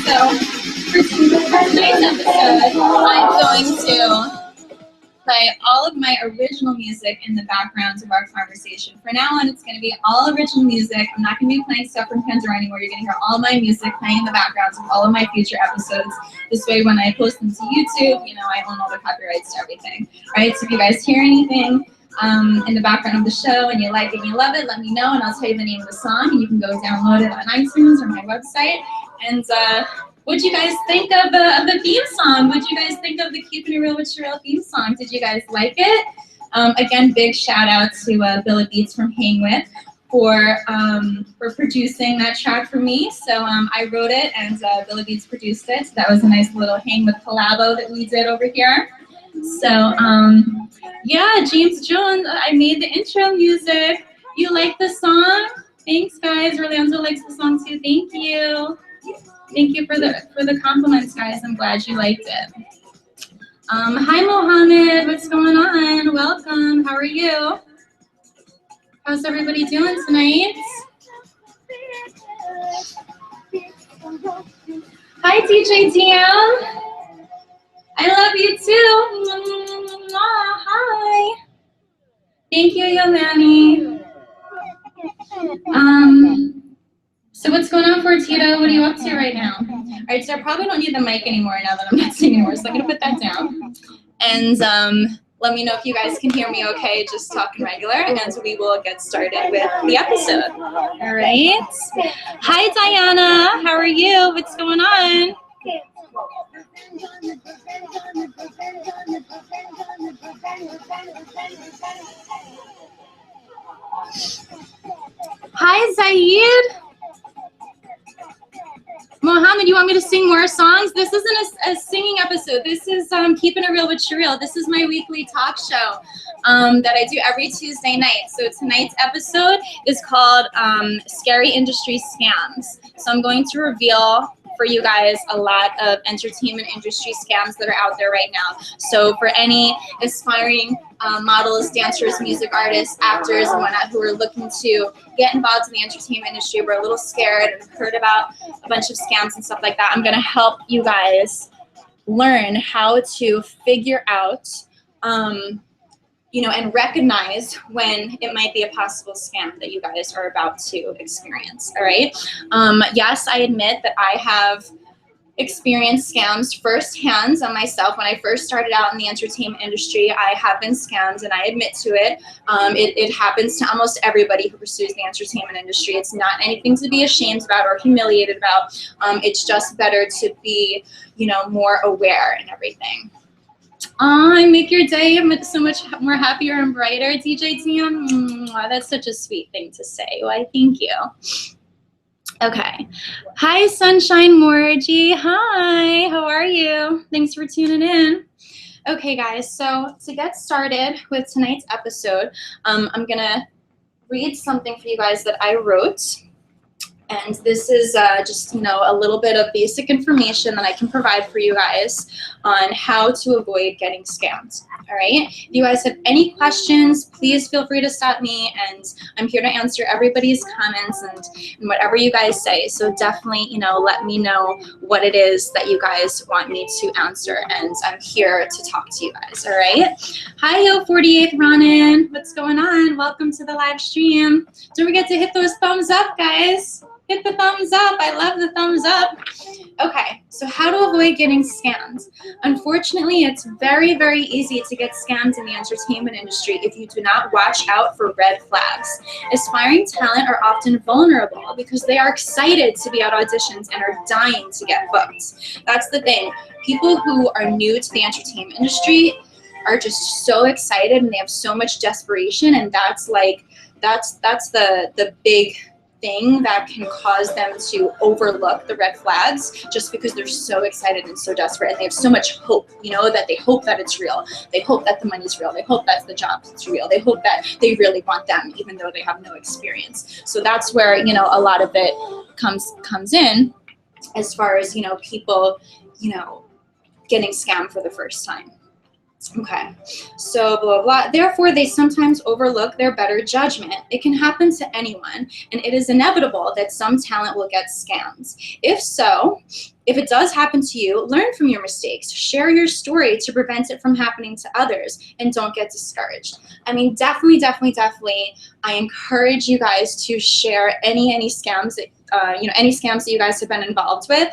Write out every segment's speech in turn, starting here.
So for tonight's episode, I'm going to play all of my original music in the background of our conversation. For now on, it's going to be all original music. I'm not going to be playing stuff from Pandora anymore. You're going to hear all my music playing in the backgrounds of all of my future episodes. This way, when I post them to YouTube, you know, I own all the copyrights to everything. Right? So if you guys hear anything in the background of the show and you like it and you love it, let me know and I'll tell you the name of the song and you can go download it on iTunes or my website. And what'd you guys think of the theme song? What'd you guys think of the Keeping It Real with CheRyl theme song? Did you guys like it? Again, big shout out to Billy Beats from Hang With for producing that track for me. So I wrote it and Billy Beats produced it. So that was a nice little Hang With collabo that we did over here. So yeah, James Jones, I made the intro music. You like the song? Thanks, guys. Orlando likes the song too. Thank you. Thank you for the compliments, guys. I'm glad you liked it. Hi, Mohammed. What's going on? Welcome. How are you? How's everybody doing tonight? Hi, DJ DM. I love you too. Hi. Thank you, Yolani. So what's going on for Tito? What are you up to right now? All right, so I probably don't need the mic anymore now that I'm not singing anymore, so I'm gonna put that down. And let me know if you guys can hear me okay, just talking regular, and we will get started with the episode. All right. Hi, Diana. How are you? What's going on? Hi, Zaid. Mohammed, you want me to sing more songs? This isn't a singing episode. This is Keeping It Real with CheRyl. This is my weekly talk show that I do every Tuesday night. So tonight's episode is called Scary Industry Scams. So I'm going to reveal for you guys a lot of entertainment industry scams that are out there right now. So for any aspiring models, dancers, music artists, actors, and whatnot who are looking to get involved in the entertainment industry, we're a little scared and have heard about a bunch of scams and stuff like that, I'm gonna help you guys learn how to figure out you know, and recognize when it might be a possible scam that you guys are about to experience, all right? Yes, I admit that I have experienced scams firsthand on myself. When I first started out in the entertainment industry, I have been scammed, and I admit to it. It happens to almost everybody who pursues the entertainment industry. It's not anything to be ashamed about or humiliated about. It's just better to be, you know, more aware and everything. I make your day so much more happier and brighter, DJ TM. That's such a sweet thing to say. Why, thank you. Okay. Hi, Sunshine Morgie. Hi, how are you? Thanks for tuning in. Okay, guys, so to get started with tonight's episode, I'm going to read something for you guys that I wrote. And this is just, you know, a little bit of basic information that I can provide for you guys on how to avoid getting scammed. All right. If you guys have any questions, please feel free to stop me, and I'm here to answer everybody's comments and whatever you guys say. So definitely, you know, let me know what it is that you guys want me to answer, and I'm here to talk to you guys. All right. Hi, yo, 48th Ronin. What's going on? Welcome to the live stream. Don't forget to hit those thumbs up, guys. Hit the thumbs up. I love the thumbs up. Okay, so how to avoid getting scammed. Unfortunately, it's very, very easy to get scammed in the entertainment industry if you do not watch out for red flags. Aspiring talent are often vulnerable because they are excited to be at auditions and are dying to get booked. That's the thing. People who are new to the entertainment industry are just so excited and they have so much desperation, and that's like, that's the big thing that can cause them to overlook the red flags just because they're so excited and so desperate, and they have so much hope, you know, that they hope that it's real. They hope that the money's real. They hope that the job's real. They hope that they really want them even though they have no experience. So that's where, you know, a lot of it comes in as far as, you know, people, you know, getting scammed for the first time. Okay, so blah, blah, blah. Therefore, they sometimes overlook their better judgment. It can happen to anyone, and it is inevitable that some talent will get scammed. If so, if it does happen to you, learn from your mistakes. Share your story to prevent it from happening to others, and don't get discouraged. I mean, definitely, I encourage you guys to share any scams that, any scams that you guys have been involved with.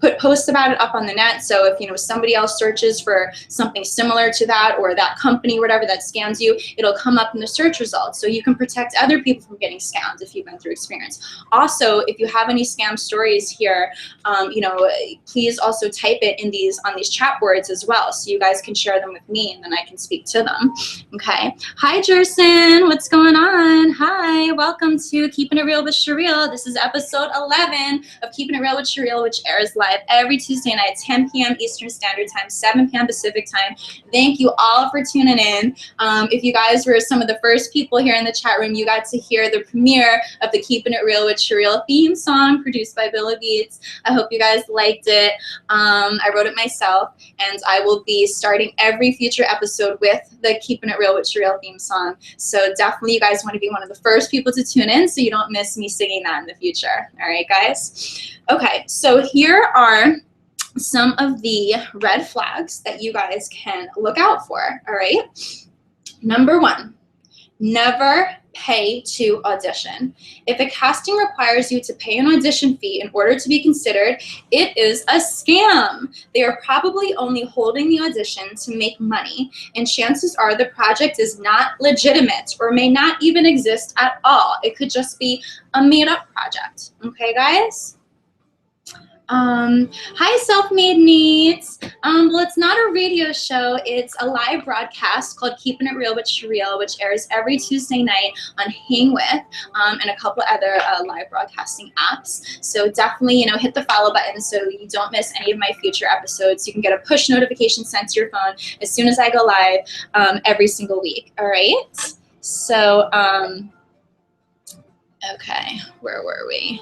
Put posts about it up on the net. So if somebody else searches for something similar to that, or that company, whatever, that scams you, it'll come up in the search results. So you can protect other people from getting scammed if you've been through experience. Also, if you have any scam stories here, please also type it on these chat boards as well, so you guys can share them with me, and then I can speak to them. Okay. Hi, Jerson. What's going on? Hi. Welcome to Keeping It Real with CheRyl. This is episode 11 of Keeping It Real with CheRyl, which airs live every Tuesday night, 10 p.m. Eastern Standard Time, 7 p.m. Pacific Time. Thank you all for tuning in. If you guys were some of the first people here in the chat room, you got to hear the premiere of the Keeping It Real with CheRyl theme song produced by Billa Beats. I hope you guys liked it. I wrote it myself, and I will be starting every future episode with the Keeping It Real with CheRyl theme song. So definitely you guys want to be one of the first people to tune in so you don't miss me singing that in the future. All right, guys? Okay, so here are some of the red flags that you guys can look out for, all right? Number 1, never pay to audition. If a casting requires you to pay an audition fee in order to be considered, it is a scam. They are probably only holding the audition to make money, and chances are the project is not legitimate or may not even exist at all. It could just be a made-up project. Okay, guys? Hi, Self-Made Needs. Well, it's not a radio show. It's a live broadcast called Keeping It Real with CheRyl, which airs every Tuesday night on Hang With, and a couple other live broadcasting apps. So definitely, hit the follow button so you don't miss any of my future episodes. You can get a push notification sent to your phone as soon as I go live every single week. All right. So, okay, where were we?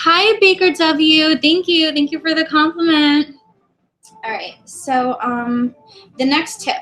Hi, Baker W. Thank you. Thank you for the compliment. All right. So the next tip.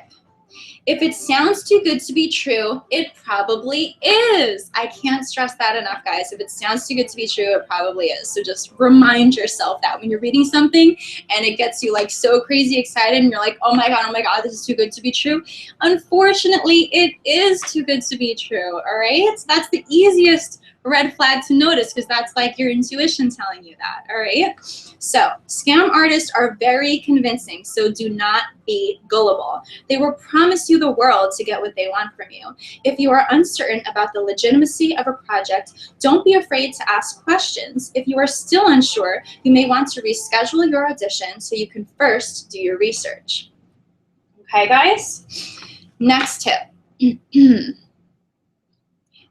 If it sounds too good to be true, it probably is. I can't stress that enough, guys. If it sounds too good to be true, it probably is. So just remind yourself that when you're reading something and it gets you like so crazy excited and you're like, oh my God, this is too good to be true. Unfortunately, it is too good to be true, all right? So that's the easiest red flag to notice, because that's like your intuition telling you that, all right? So scam artists are very convincing, so do not be gullible. They will promise you the world to get what they want from you. If you are uncertain about the legitimacy of a project, don't be afraid to ask questions. If you are still unsure, you may want to reschedule your audition so you can first do your research. Okay, guys? Next tip.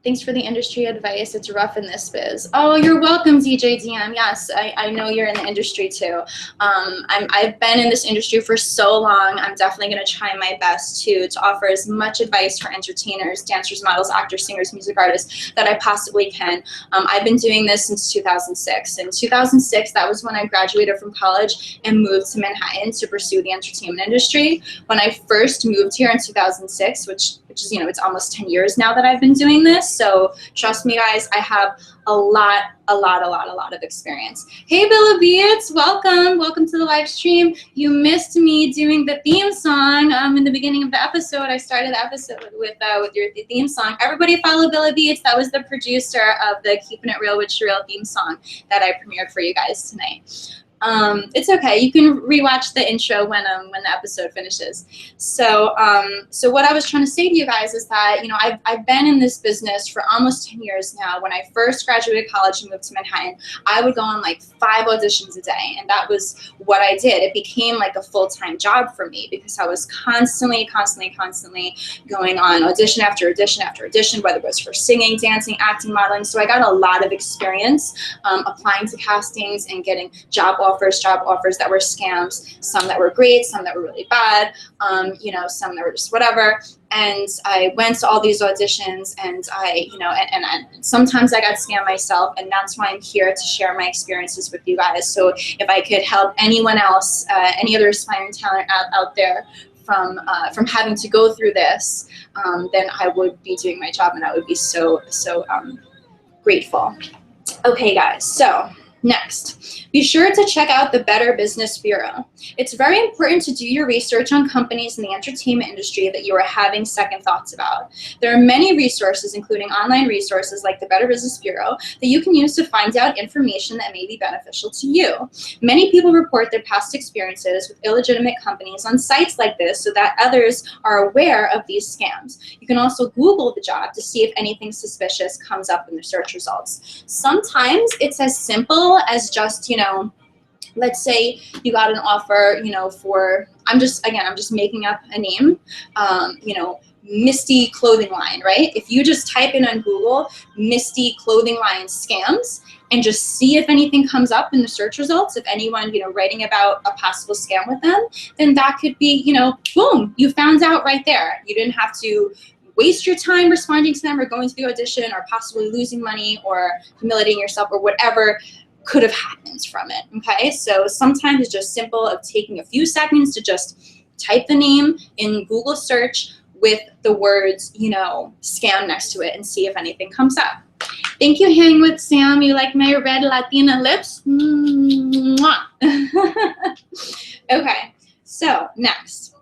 Thanks for the industry advice. It's rough in this biz. Oh, you're welcome, DJ DM. Yes, I know you're in the industry too. I've been in this industry for so long. I'm definitely going to try my best to offer as much advice for entertainers, dancers, models, actors, singers, music artists that I possibly can. I've been doing this since 2006. In 2006, that was when I graduated from college and moved to Manhattan to pursue the entertainment industry. When I first moved here in 2006, which is, it's almost 10 years now that I've been doing this. So trust me, guys, I have a lot of experience. Hey, Billa Beats, welcome to the live stream. You missed me doing the theme song in the beginning of the episode. I started the episode with your theme song. Everybody follow Billa Beats. That was the producer of the Keeping It Real with CheRyl theme song that I premiered for you guys tonight. It's okay. You can rewatch the intro when the episode finishes. So what I was trying to say to you guys is that, I've been in this business for almost 10 years now. When I first graduated college and moved to Manhattan, I would go on like 5 auditions a day, and that was what I did. It became like a full-time job for me because I was constantly going on audition after audition after audition, whether it was for singing, dancing, acting, modeling. So I got a lot of experience applying to castings and getting job offers that were scams, some that were great, some that were really bad, some that were just whatever. and I went to all these auditions, and sometimes I got scammed myself, and that's why I'm here to share my experiences with you guys. So if I could help anyone else, any other aspiring talent out there from having to go through this, then I would be doing my job, and I would be so grateful. Okay, guys, so next, be sure to check out the Better Business Bureau. It's very important to do your research on companies in the entertainment industry that you are having second thoughts about. There are many resources, including online resources like the Better Business Bureau, that you can use to find out information that may be beneficial to you. Many people report their past experiences with illegitimate companies on sites like this so that others are aware of these scams. You can also Google the job to see if anything suspicious comes up in the search results. Sometimes it's as simple as just, let's say you got an offer, for, I'm just making up a name, Misty Clothing Line, right? If you just type in on Google, Misty Clothing Line scams, and just see if anything comes up in the search results, if anyone, writing about a possible scam with them, then that could be, boom, you found out right there. You didn't have to waste your time responding to them or going to the audition or possibly losing money or humiliating yourself or whatever could have happened from it, okay? So sometimes it's just simple of taking a few seconds to just type the name in Google search with the words, scam next to it and see if anything comes up. Thank you, Hang with Sam. You like my red Latina lips? Mwah. Okay, so next.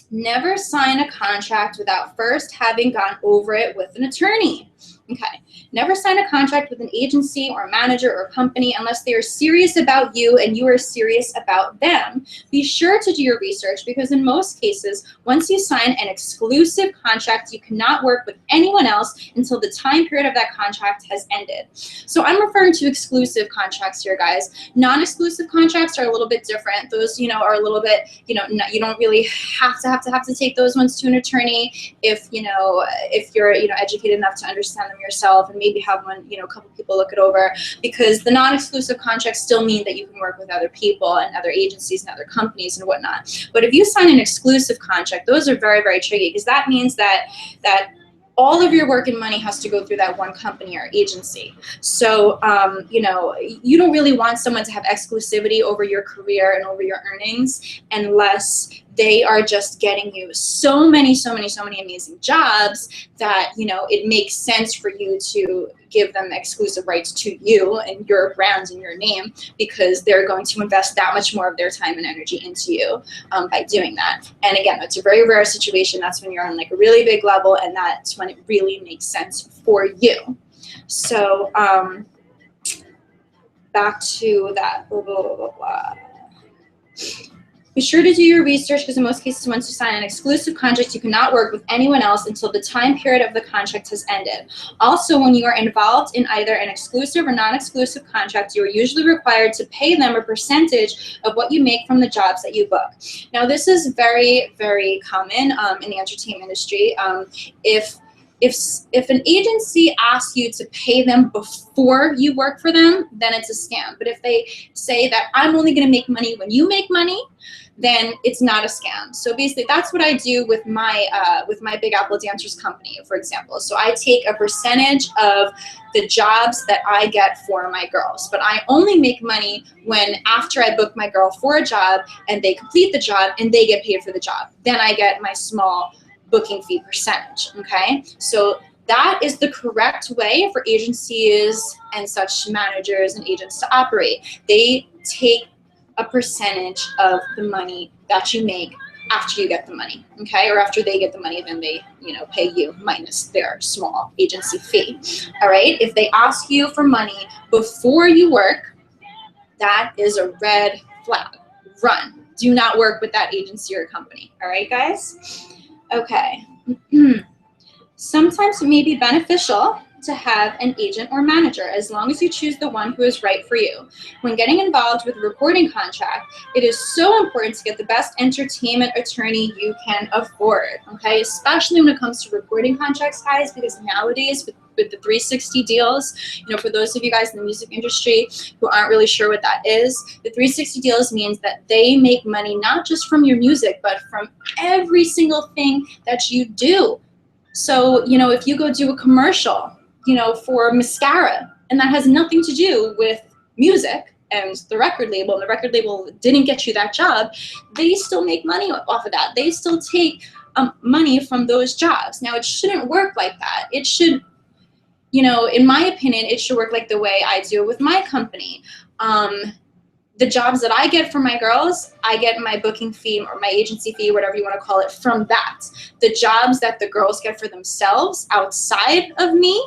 Never sign a contract without first having gone over it with an attorney. Okay, never sign a contract with an agency or a manager or company unless they are serious about you and you are serious about them. Be sure to do your research because in most cases, once you sign an exclusive contract, you cannot work with anyone else until the time period of that contract has ended. So I'm referring to exclusive contracts here, guys. Non-exclusive contracts are a little bit different. Those, are a little bit, you don't really have to take those ones to an attorney if you're, educated enough to understand them yourself and maybe have one, a couple people look it over, because the non-exclusive contracts still mean that you can work with other people and other agencies and other companies and whatnot. But if you sign an exclusive contract, those are very, very tricky because that means that all of your work and money has to go through that one company or agency. So, you don't really want someone to have exclusivity over your career and over your earnings unless they are just getting you so many amazing jobs that, it makes sense for you to give them exclusive rights to you and your brand and your name because they're going to invest that much more of their time and energy into you by doing that. And again, it's a very rare situation. That's when you're on like a really big level and that's when it really makes sense for you. So back to that, blah, blah, blah, blah, blah. Be sure to do your research because in most cases, once you sign an exclusive contract, you cannot work with anyone else until the time period of the contract has ended. Also, when you are involved in either an exclusive or non-exclusive contract, you are usually required to pay them a percentage of what you make from the jobs that you book. Now, this is very, very common in the entertainment industry. If an agency asks you to pay them before you work for them, then it's a scam. But if they say that I'm only going to make money when you make money, then it's not a scam. So basically, that's what I do with my Big Apple Dancers company, for example. So I take a percentage of the jobs that I get for my girls, but I only make money when after I book my girl for a job and they complete the job and they get paid for the job. Then I get my small booking fee percentage, okay? So that is the correct way for agencies and such managers and agents to operate. They take a percentage of the money that you make after you get the money, okay? Or after they get the money, then they, pay you minus their small agency fee, all right? If they ask you for money before you work, that is a red flag. Run. Do not work with that agency or company, all right, guys? Okay. Sometimes it may be beneficial to have an agent or manager, as long as you choose the one who is right for you. When getting involved with a recording contract, it is so important to get the best entertainment attorney you can afford, okay? Especially when it comes to recording contracts, guys, because nowadays with the 360 deals, you know, for those of you guys in the music industry who aren't really sure what that is, the 360 deals means that they make money not just from your music, but from every single thing that you do. So, you know, if you go do a commercial, you know, for mascara, and that has nothing to do with music and the record label, and the record label didn't get you that job, they still make money off of that. They still take money from those jobs. Now, it shouldn't work like that. It should, you know, in my opinion, it should work like the way I do it with my company. The jobs that I get from my girls, I get my booking fee or my agency fee, whatever you want to call it, from that. The jobs that the girls get for themselves outside of me,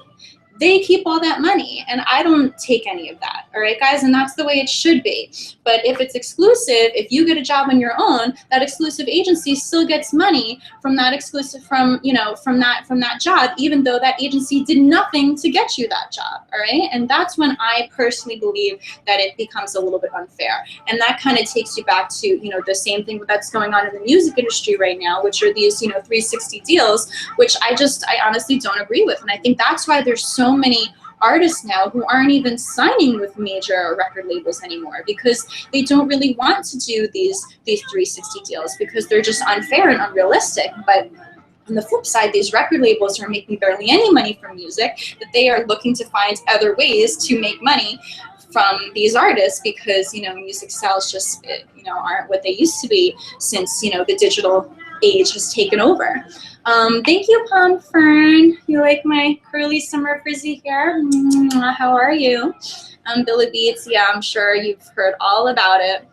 they keep all that money, and I don't take any of that, all right, guys? And that's the way it should be. But if it's exclusive, if you get a job on your own, that exclusive agency still gets money from that exclusive, from that job, even though that agency did nothing to get you that job, all right? And that's when I personally believe that it becomes a little bit unfair. And that kind of takes you back to, you know, the same thing that's going on in the music industry right now, which are these, you know, 360 deals, which I honestly don't agree with. And I think that's why there's so many artists now who aren't even signing with major record labels anymore, because they don't really want to do these 360 deals, because they're just unfair and unrealistic. But on the flip side, these record labels are making barely any money from music, that they are looking to find other ways to make money from these artists, because, you know, music sales just, you know, aren't what they used to be since, you know, the digital age has taken over. Thank you, Palm Fern. You like my curly summer frizzy hair? How are you? Billy Beats, yeah, I'm sure you've heard all about it.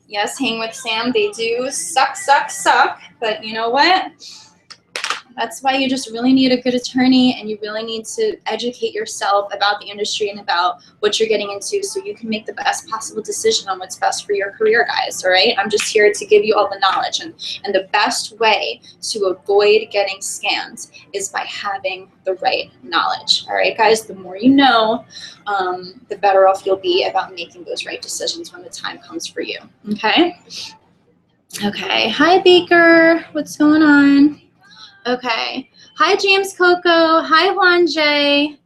Yes, Hang with Sam, they do suck, but you know what? That's why you just really need a good attorney, and you really need to educate yourself about the industry and about what you're getting into, so you can make the best possible decision on what's best for your career, guys, all right? I'm just here to give you all the knowledge, and the best way to avoid getting scammed is by having the right knowledge, all right, guys? The more you know, the better off you'll be about making those right decisions when the time comes for you, okay? Okay, hi, Baker, what's going on? Okay. Hi, James Coco. Hi, Juan J.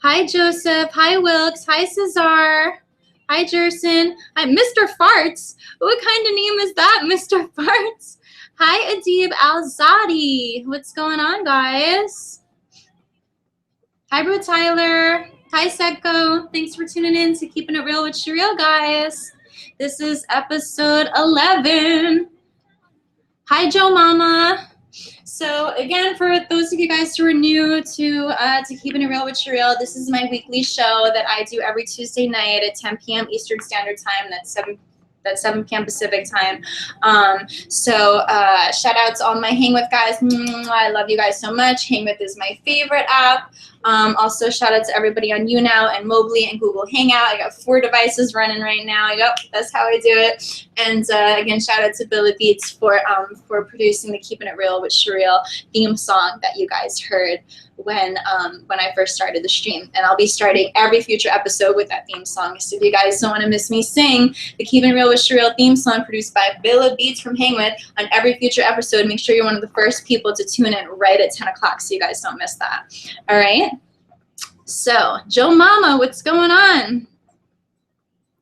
Hi, Joseph. Hi, Wilkes. Hi, Cesar. Hi, Jerson. Hi, Mr. Farts. What kind of name is that, Mr. Farts? Hi, Adib Alzadi. What's going on, guys? Hi, Bro Tyler. Hi, Sedco. Thanks for tuning in to Keeping It Real with CheRyl, guys. This is episode 11. Hi, Joe Mama. So again, for those of you guys who are new to Keeping It Real with CheRyl, this is my weekly show that I do every Tuesday night at 10 p.m. Eastern Standard Time. That's 7 p.m. Pacific time. Shout out to all my Hang With guys. I love you guys so much. Hang With is my favorite app. Also, shout out to everybody on YouNow and Mobley and Google Hangout. I got 4 devices running right now. Yep, that's how I do it. And again, shout out to Billy Beats for producing the Keeping It Real with CheRyl theme song that you guys heard when I first started the stream. And I'll be starting every future episode with that theme song. So if you guys don't want to miss me sing the Keeping It Real with CheRyl theme song produced by Billy Beats from Hang With on every future episode, make sure you're one of the first people to tune in right at 10 o'clock so you guys don't miss that. All right? So, Joe Mama, what's going on?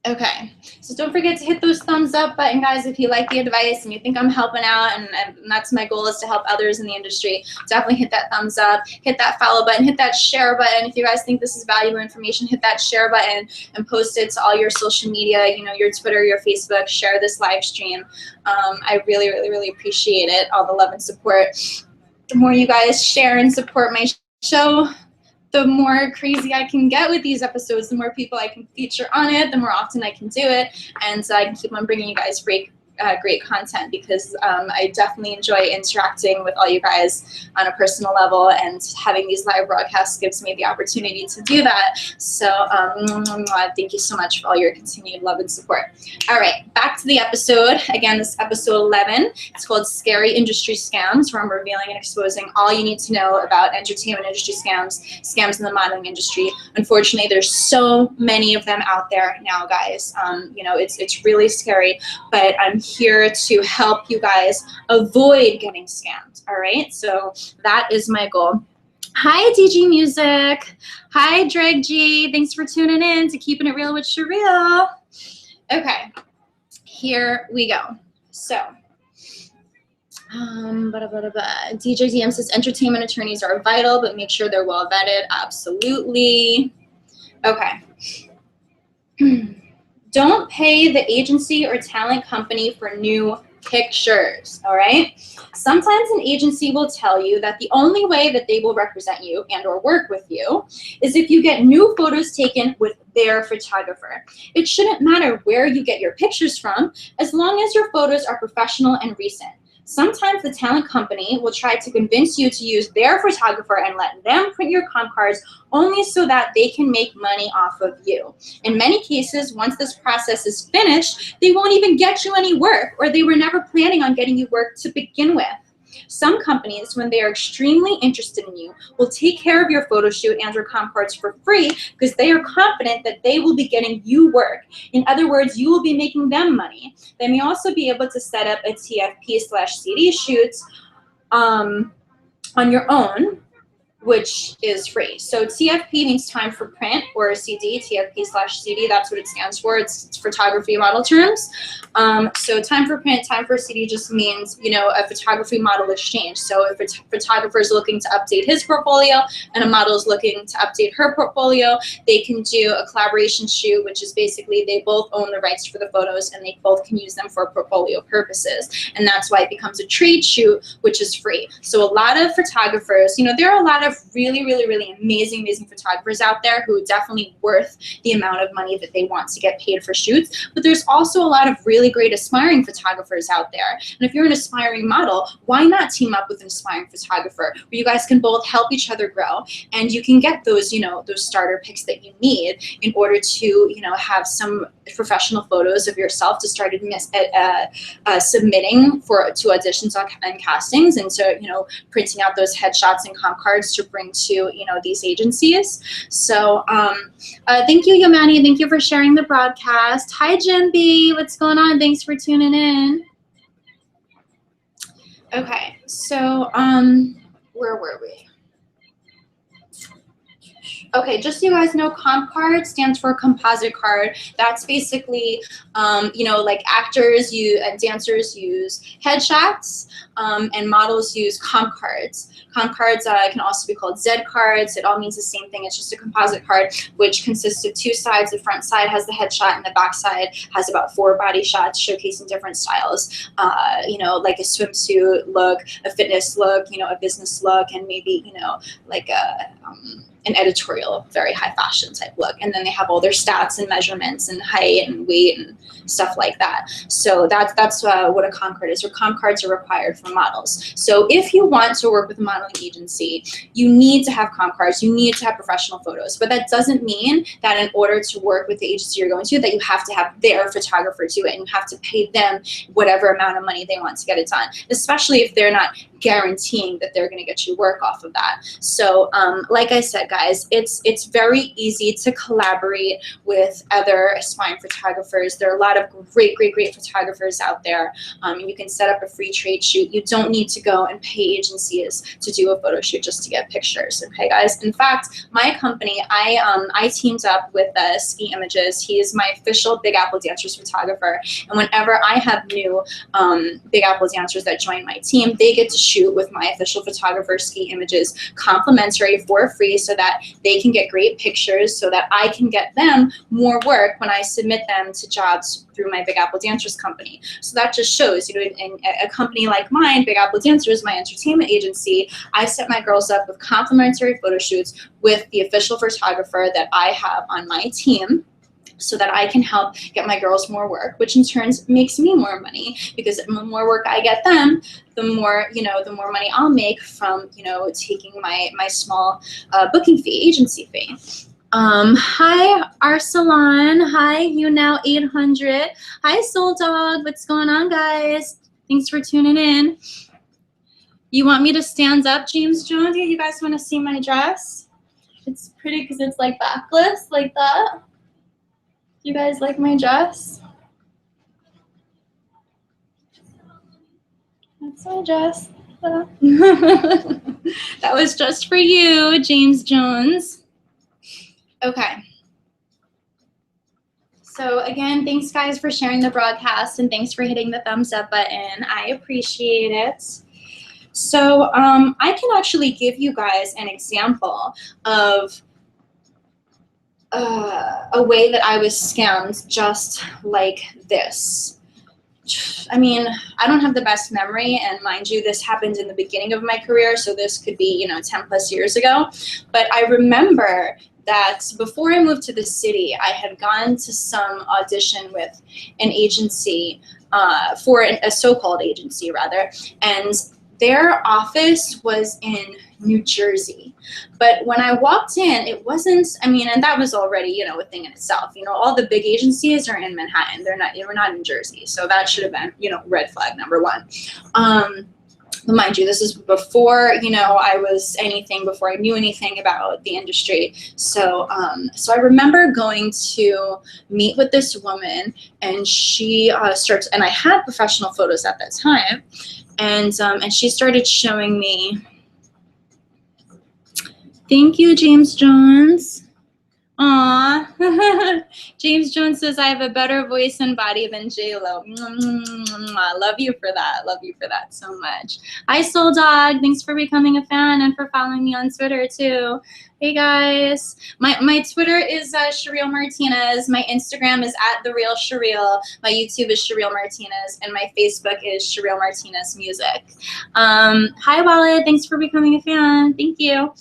Okay, so don't forget to hit those thumbs up button, guys, if you like the advice and you think I'm helping out, and that's my goal, is to help others in the industry. Definitely hit that thumbs up, hit that follow button, hit that share button. If you guys think this is valuable information, hit that share button and post it to all your social media, you know, your Twitter, your Facebook, share this live stream. I really, really, really appreciate it, all the love and support. The more you guys share and support my show, the more crazy I can get with these episodes, the more people I can feature on it, the more often I can do it, and I can keep on bringing you guys great great content, because I definitely enjoy interacting with all you guys on a personal level, and having these live broadcasts gives me the opportunity to do that. So thank you so much for all your continued love and support. All right, back to the episode. Again, this is episode 11. It's called Scary Industry Scams, where I'm revealing and exposing all you need to know about entertainment industry scams, scams in the modeling industry. Unfortunately, there's so many of them out there now, guys. You know, it's really scary, but I'm here to help you guys avoid getting scammed. All right, so that is my goal. Hi, DG Music. Hi, Dreg G. Thanks for tuning in to Keeping It Real with CheRyl. Okay, here we go. So, DJ DM says entertainment attorneys are vital, but make sure they're well vetted. Absolutely. Okay. Don't pay the agency or talent company for new pictures, all right? Sometimes an agency will tell you that the only way that they will represent you and or work with you is if you get new photos taken with their photographer. It shouldn't matter where you get your pictures from, as long as your photos are professional and recent. Sometimes the talent company will try to convince you to use their photographer and let them print your comp cards only so that they can make money off of you. In many cases, once this process is finished, they won't even get you any work, or they were never planning on getting you work to begin with. Some companies, when they are extremely interested in you, will take care of your photo shoot and your comp cards for free because they are confident that they will be getting you work. In other words, you will be making them money. They may also be able to set up a TFP/CD shoot on your own, which is free. So TFP means time for print, or CD, TFP/CD, that's what it stands for. It's photography model terms. So time for print, time for CD just means, you know, a photography model exchange. So if a photographer is looking to update his portfolio and a model is looking to update her portfolio, they can do a collaboration shoot, which is basically they both own the rights for the photos and they both can use them for portfolio purposes. And that's why it becomes a trade shoot, which is free. So a lot of photographers, you know, there are a lot of really amazing photographers out there who are definitely worth the amount of money that they want to get paid for shoots, but there's also a lot of really great aspiring photographers out there. And if you're an aspiring model, why not team up with an aspiring photographer where you guys can both help each other grow, and you can get those, you know, those starter pics that you need in order to, you know, have some professional photos of yourself to start submitting to auditions and castings, and so, you know, printing out those headshots and comp cards to bring to, you know, these agencies. So thank you, Yomani. Thank you for sharing the broadcast. Hi, Jim B. What's going on? Thanks for tuning in. Okay, so where were we? Okay, just so you guys know, comp card stands for composite card. That's basically, you know, like actors and dancers use headshots, and models use comp cards. Comp cards can also be called Z cards. It all means the same thing. It's just a composite card, which consists of two sides. The front side has the headshot, and the back side has about 4 body shots showcasing different styles. You know, like a swimsuit look, a fitness look, you know, a business look, and maybe, you know, like an editorial, very high fashion type look. And then they have all their stats and measurements and height and weight and stuff like that. So that's what a comp card is, or comp cards are required for models. So if you want to work with a modeling agency, you need to have comp cards, you need to have professional photos, but that doesn't mean that in order to work with the agency you're going to, that you have to have their photographer do it, and you have to pay them whatever amount of money they want to get it done, especially if they're not guaranteeing that they're going to get you work off of that. So like I said, guys, it's very easy to collaborate with other aspiring photographers. There are a lot of great photographers out there, and you can set up a free trade shoot. You don't need to go and pay agencies to do a photo shoot just to get pictures. Okay, guys. In fact, my company, I teamed up with Ski Images. He is my official Big Apple Dancers photographer, and whenever I have new Big Apple dancers that join my team, they get to shoot with my official photographer, Ski Images, complimentary for free, so that they can get great pictures, so that I can get them more work when I submit them to jobs through my Big Apple Dancers company. So that just shows, you know, in a company like mine, Big Apple Dancers, my entertainment agency, I set my girls up with complimentary photo shoots with the official photographer that I have on my team. so that I can help get my girls more work, which in turn makes me more money, because the more work I get them, the more, you know, the more money I'll make from, you know, taking my small booking fee, agency fee. Hi Arsalan, hi you now 800, hi Soul Dog, what's going on guys? Thanks for tuning in. You want me to stand up, James Jones? You guys want to see my dress? It's pretty because it's like backless like that. You guys like my dress? That's my dress. That was just for you, James Jones. Okay. So again, thanks guys for sharing the broadcast, and thanks for hitting the thumbs up button. I appreciate it. So I can actually give you guys an example of a way that I was scammed just like this. I mean, I don't have the best memory, and mind you, this happened in the beginning of my career, so this could be, you know, 10 plus years ago. But I remember that before I moved to the city, I had gone to some audition with an agency, for a so-called agency rather, and their office was in New Jersey. But when I walked in, it wasn't, I mean, and that was already, you know, a thing in itself. You know, all the big agencies are in Manhattan. We're not in Jersey. So that should have been, you know, red flag number one. But mind you, this is before, you know, I was anything, before I knew anything about the industry. So so I remember going to meet with this woman, and she starts, and I had professional photos at that time, and she started showing me. Thank you, James Jones. Aw. James Jones says, I have a better voice and body than J-Lo. Love you for that. Love you for that so much. Hi, Soul Dog. Thanks for becoming a fan and for following me on Twitter, too. Hey, guys. My Twitter is CheRyl Martinez. My Instagram is @TheRealCheRyl. My YouTube is CheRyl Martinez. And my Facebook is CheRyl Martinez Music. Hi, Wallet. Thanks for becoming a fan. Thank you.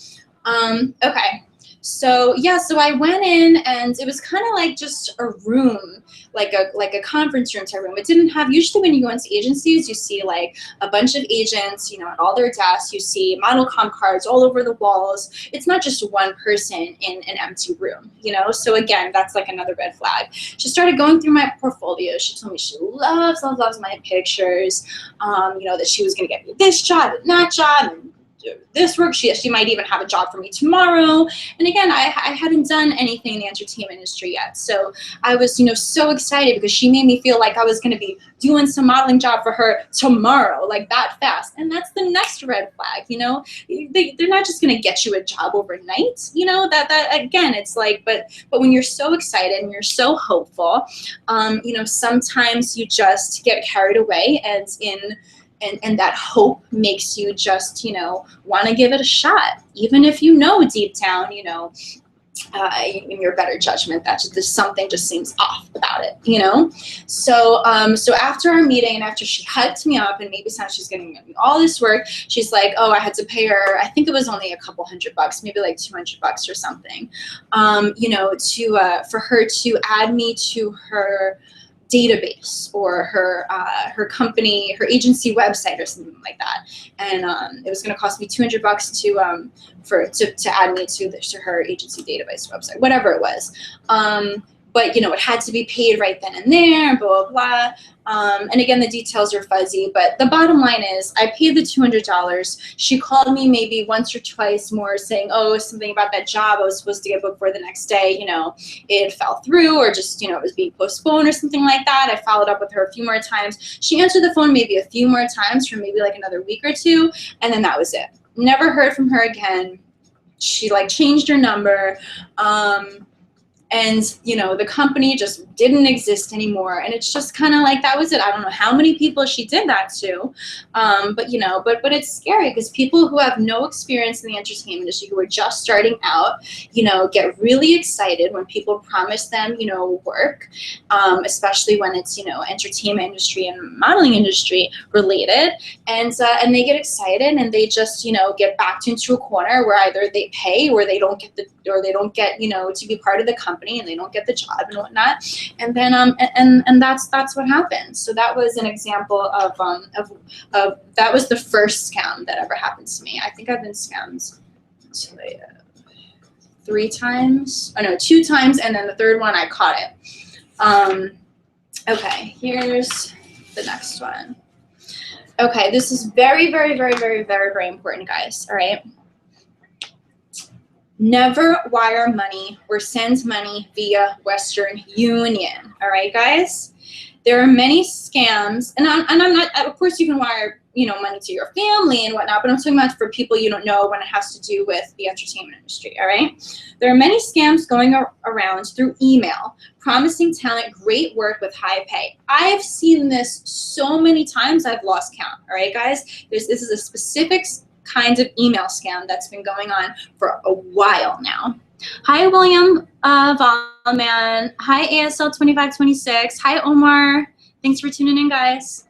Okay. So yeah, so I went in, and it was kind of like just a room, like a conference room type room. It didn't have, usually when you go into agencies, you see like a bunch of agents, you know, at all their desks. You see model comp cards all over the walls. It's not just one person in an empty room, you know? So again, that's like another red flag. She started going through my portfolio. She told me she loves my pictures, you know, that she was gonna get me this job and that job, and this work. She might even have a job for me tomorrow. And again, I hadn't done anything in the entertainment industry yet. So I was, you know, so excited because she made me feel like I was going to be doing some modeling job for her tomorrow, like that fast. And that's the next red flag, you know. They're not just going to get you a job overnight, you know, that again, it's like, but when you're so excited and you're so hopeful, you know, sometimes you just get carried away, and that hope makes you just, you know, want to give it a shot, even if you know deep down, you know, in your better judgment that there's something just seems off about it, you know. So so after our meeting, and after she hyped me up and maybe sounds she's going to give me all this work, she's like, oh, I had to pay her, I think it was only a couple $100, maybe like $200 or something, you know, to for her to add me to her database or her company, her agency website or something like that. And it was going to cost me $200 to add me to her agency database website, whatever it was. But, you know, it had to be paid right then and there, blah, blah, blah. And again, the details are fuzzy, but the bottom line is I paid the $200. She called me maybe once or twice more saying, oh, something about that job I was supposed to get booked for the next day, you know, it fell through, or just, you know, it was being postponed or something like that. I followed up with her a few more times. She answered the phone maybe a few more times for maybe like another week or two, and then that was it. Never heard from her again. She like changed her number. And, you know, the company just didn't exist anymore. And it's just kind of like, that was it. I don't know how many people she did that to. But, you know, but it's scary because people who have no experience in the entertainment industry, who are just starting out, you know, get really excited when people promise them, you know, work, especially when it's, you know, entertainment industry and modeling industry related. And they get excited and they just, you know, get backed into a corner where either they pay or they don't get you know, to be part of the company. company and they don't get the job and whatnot. And then and that's what happened. So that was an example of that was the first scam that ever happened to me. I think I've been scammed 3 times. Oh no, 2 times, and then the third one I caught it. Okay, here's the next one. Okay, this is very, very, very, very, very, very important, guys. All right. Never wire money or send money via Western Union. All right, guys. There are many scams, and I'm not. Of course, you can wire, money to your family and whatnot, but I'm talking about for people you don't know when it has to do with the entertainment industry. All right. There are many scams going around through email, promising talent great work with high pay. I've seen this so many times I've lost count. All right, guys. This is a specific kind of email scam that's been going on for a while now. Hi, William Volman. Hi, ASL2526. Hi, Omar. Thanks for tuning in, guys.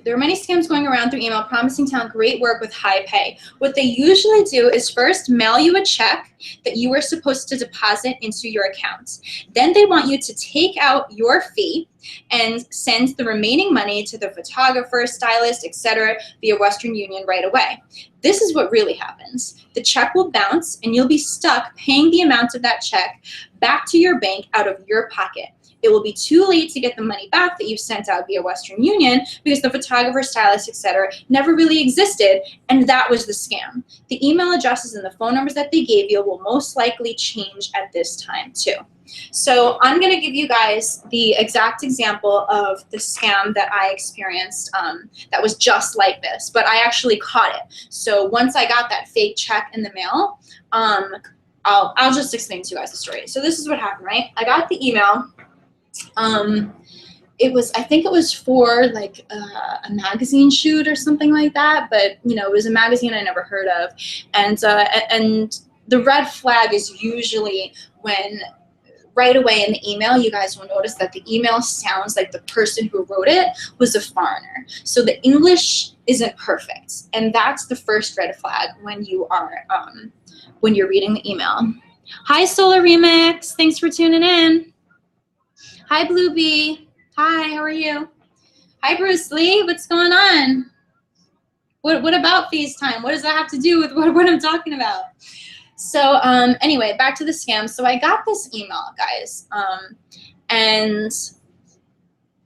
There are many scams going around through email promising talent great work with high pay. What they usually do is first mail you a check that you were supposed to deposit into your account. Then they want you to take out your fee and send the remaining money to the photographer, stylist, etc. via Western Union right away. This is what really happens. The check will bounce and you'll be stuck paying the amount of that check back to your bank out of your pocket. It will be too late to get the money back that you've sent out via Western Union because the photographer, stylist, etc. never really existed, and that was the scam. The email addresses and the phone numbers that they gave you will most likely change at this time too. So I'm going to give you guys the exact example of the scam that I experienced that was just like this, but I actually caught it. So once I got that fake check in the mail, I'll just explain to you guys the story. So this is what happened, right? I got the email. I think it was for like a magazine shoot or something like that, but it was a magazine I never heard of, and the red flag is usually when right away in the email you guys will notice that the email sounds like the person who wrote it was a foreigner, so the English isn't perfect, and that's the first red flag when you are when you're reading the email. Hi, Solar Remix, thanks for tuning in. Hi, Blue Bee. Hi, how are you? Hi, Bruce Lee. What's going on? What about FaceTime? What does that have to do with what I'm talking about? So anyway, back to the scam. So I got this email, guys, and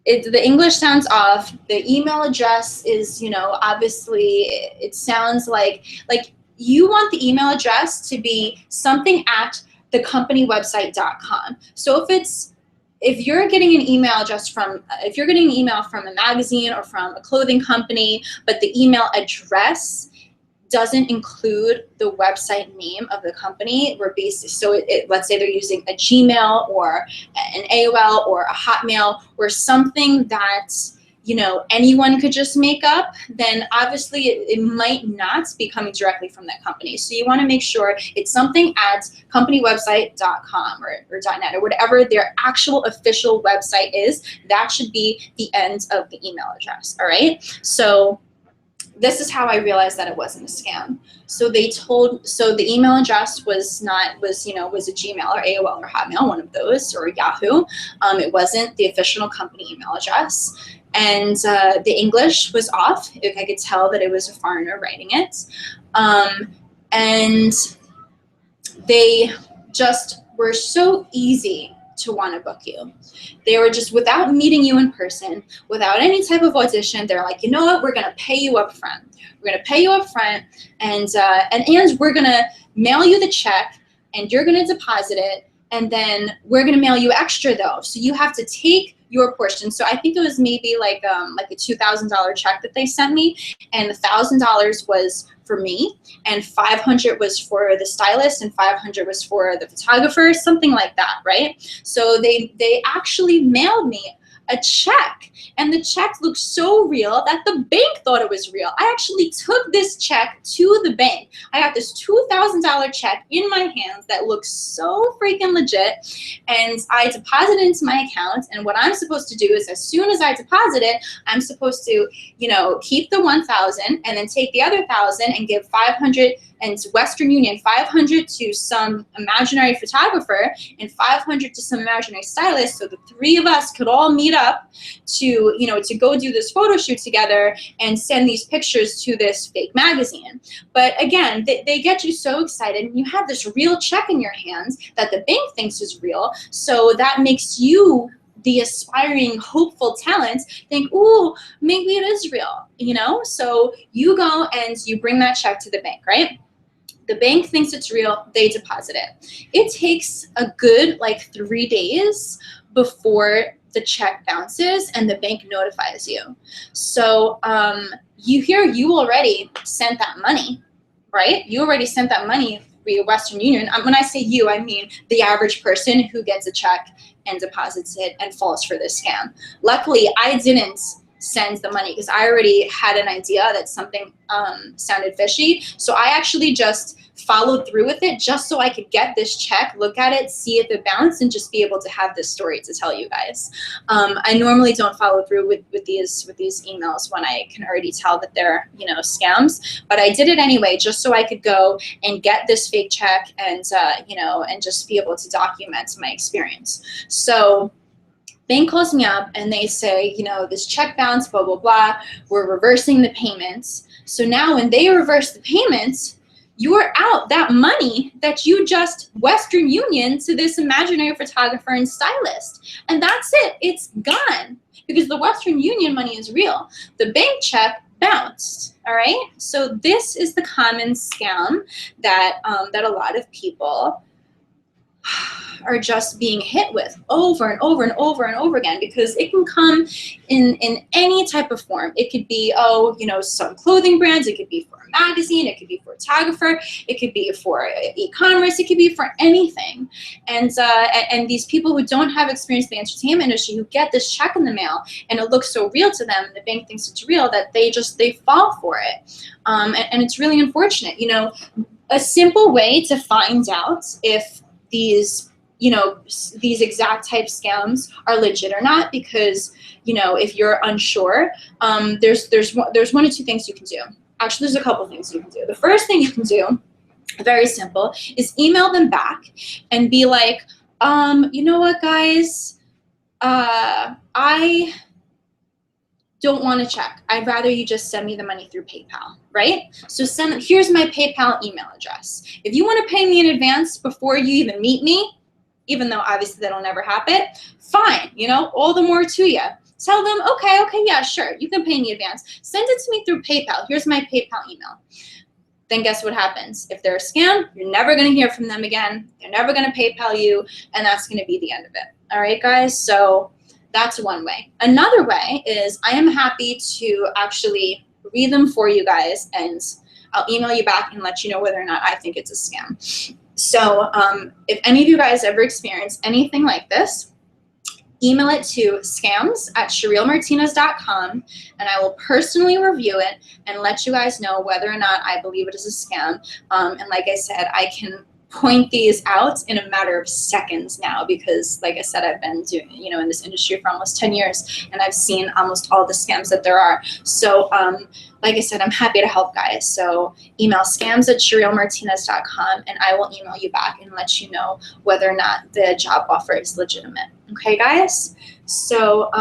the English sounds off. The email address is, obviously it sounds like you want the email address to be something at thecompanywebsite.com. So if you're getting an email address from a magazine or from a clothing company, but the email address doesn't include the website name of the company, so let's say they're using a Gmail or an AOL or a Hotmail or something that anyone could just make up, then obviously it might not be coming directly from that company. So you want to make sure it's something at companywebsite.com or .net or whatever their actual official website is. That should be the end of the email address. All right. So this is how I realized that it wasn't a scam. So the email address was a Gmail or AOL or Hotmail, one of those, or Yahoo. It wasn't the official company email address. And the English was off. I could tell that it was a foreigner writing it. And they just were so easy to want to book you. They were just, without meeting you in person, without any type of audition, they're like, you know what, we're going to pay you up front. We're going to pay you up front, and we're going to mail you the check, and you're going to deposit it, and then we're going to mail you extra, though. So you have to take your portion. So I think it was maybe like a $2,000 check that they sent me, and $1,000 was for me, and $500 was for the stylist, and $500 was for the photographer, something like that, right? So they actually mailed me a check, and the check looked so real that the bank thought it was real. I actually took this check to the bank. I got this $2,000 check in my hands that looks so freaking legit, and I deposited it into my account. And what I'm supposed to do is, as soon as I deposit it, I'm supposed to, keep the $1,000 and then take the other $1,000 and give $500 and Western Union, 500 to some imaginary photographer and 500 to some imaginary stylist, so the three of us could all meet up to, you know, to go do this photo shoot together and send these pictures to this fake magazine. But again, they get you so excited, and you have this real check in your hands that the bank thinks is real, so that makes you, the aspiring, hopeful talent, think, ooh, maybe it is real, you know? So you go and you bring that check to the bank, right? The bank thinks it's real, they deposit it. It takes a good, like, 3 days before the check bounces and the bank notifies you. So you already sent that money, right? You already sent that money via Western Union. When I say you, I mean the average person who gets a check and deposits it and falls for this scam. Luckily, I didn't send the money because I already had an idea that something sounded fishy. So I actually just followed through with it just so I could get this check, look at it, see if it bounced, and just be able to have this story to tell you guys. I normally don't follow through with these emails when I can already tell that they're, you know, scams, but I did it anyway just so I could go and get this fake check and you know, and just be able to document my experience. So bank calls me up and they say, you know, this check bounced, blah, blah, blah. We're reversing the payments. So now when they reverse the payments, you're out that money that you just Western Union to this imaginary photographer and stylist. And that's it. It's gone because the Western Union money is real. The bank check bounced. All right. So this is the common scam that that a lot of people are just being hit with over and over and over and over again, because it can come in any type of form. It could be, oh, you know, some clothing brands. It could be for a magazine. It could be for a photographer. It could be for e-commerce. It could be for anything. And these people who don't have experience in the entertainment industry, who get this check in the mail and it looks so real to them, and the bank thinks it's real, that they fall for it. And it's really unfortunate. You know, a simple way to find out if these, you know, these exact type scams are legit or not, because, you know, if you're unsure, there's one or two things you can do. Actually, there's a couple things you can do. The first thing you can do, very simple, is email them back and be like, you know what, guys, I don't want to check. I'd rather you just send me the money through PayPal, right? So here's my PayPal email address. If you want to pay me in advance before you even meet me, even though obviously that'll never happen, fine, you know, all the more to you. Tell them, okay, yeah, sure, you can pay me in advance. Send it to me through PayPal. Here's my PayPal email. Then guess what happens? If they're a scam, you're never going to hear from them again. They're never going to PayPal you, and that's going to be the end of it. All right, guys? So that's one way. Another way is I am happy to actually read them for you guys, and I'll email you back and let you know whether or not I think it's a scam. So if any of you guys ever experience anything like this, email it to scams@CheRylMartinez.com, and I will personally review it and let you guys know whether or not I believe it is a scam. And like I said, I can point these out in a matter of seconds now, because like I said, I've been doing, you know, in this industry for almost 10 years, and I've seen almost all the scams that there are. So like I said, I'm happy to help, guys. So email scams@CheRylMartinez.com, and I will email you back and let you know whether or not the job offer is legitimate. Okay, guys? So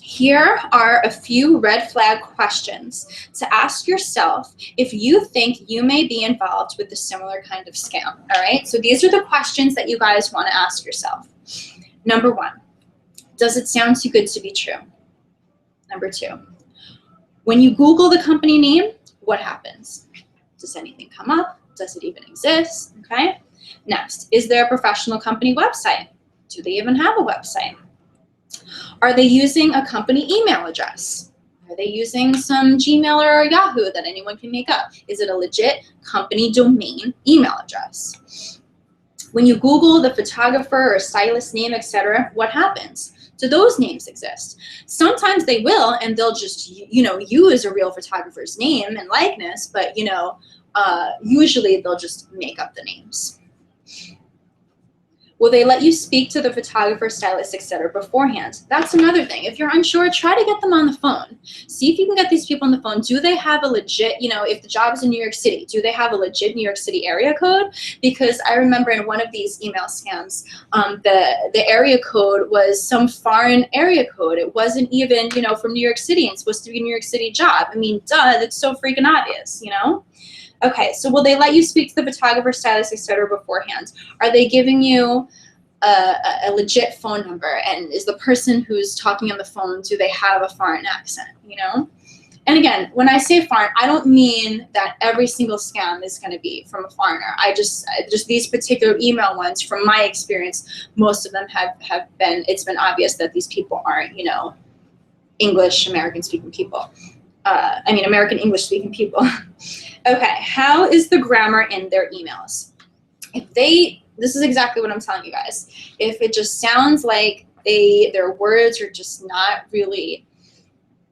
here are a few red flag questions to ask yourself if you think you may be involved with a similar kind of scam. All right? So these are the questions that you guys want to ask yourself. Number 1, does it sound too good to be true? Number 2, when you Google the company name, what happens? Does anything come up? Does it even exist? Okay. Next, is there a professional company website? Do they even have a website? Are they using a company email address? Are they using some Gmail or Yahoo that anyone can make up? Is it a legit company domain email address? When you Google the photographer or stylist name, etc., what happens? Do those names exist? Sometimes they will, and they'll just, you know, use a real photographer's name and likeness, but, you know, usually they'll just make up the names. Will they let you speak to the photographer, stylist, etc. beforehand? That's another thing. If you're unsure, try to get them on the phone. See if you can get these people on the phone. Do they have a legit, you know, if the job is in New York City, do they have a legit New York City area code? Because I remember in one of these email scams, the area code was some foreign area code. It wasn't even, you know, from New York City and supposed to be a New York City job. I mean, duh, that's so freaking obvious, you know? Okay, so will they let you speak to the photographer, stylist, etc. beforehand? Are they giving you a legit phone number? And is the person who's talking on the phone, do they have a foreign accent, you know? And again, when I say foreign, I don't mean that every single scam is going to be from a foreigner. I just these particular email ones, from my experience, most of them have been, it's been obvious that these people aren't, you know, English, American-speaking people. I mean, American English-speaking people. Okay, how is the grammar in their emails? If this is exactly what I'm telling you guys. If it just sounds like their words are just not really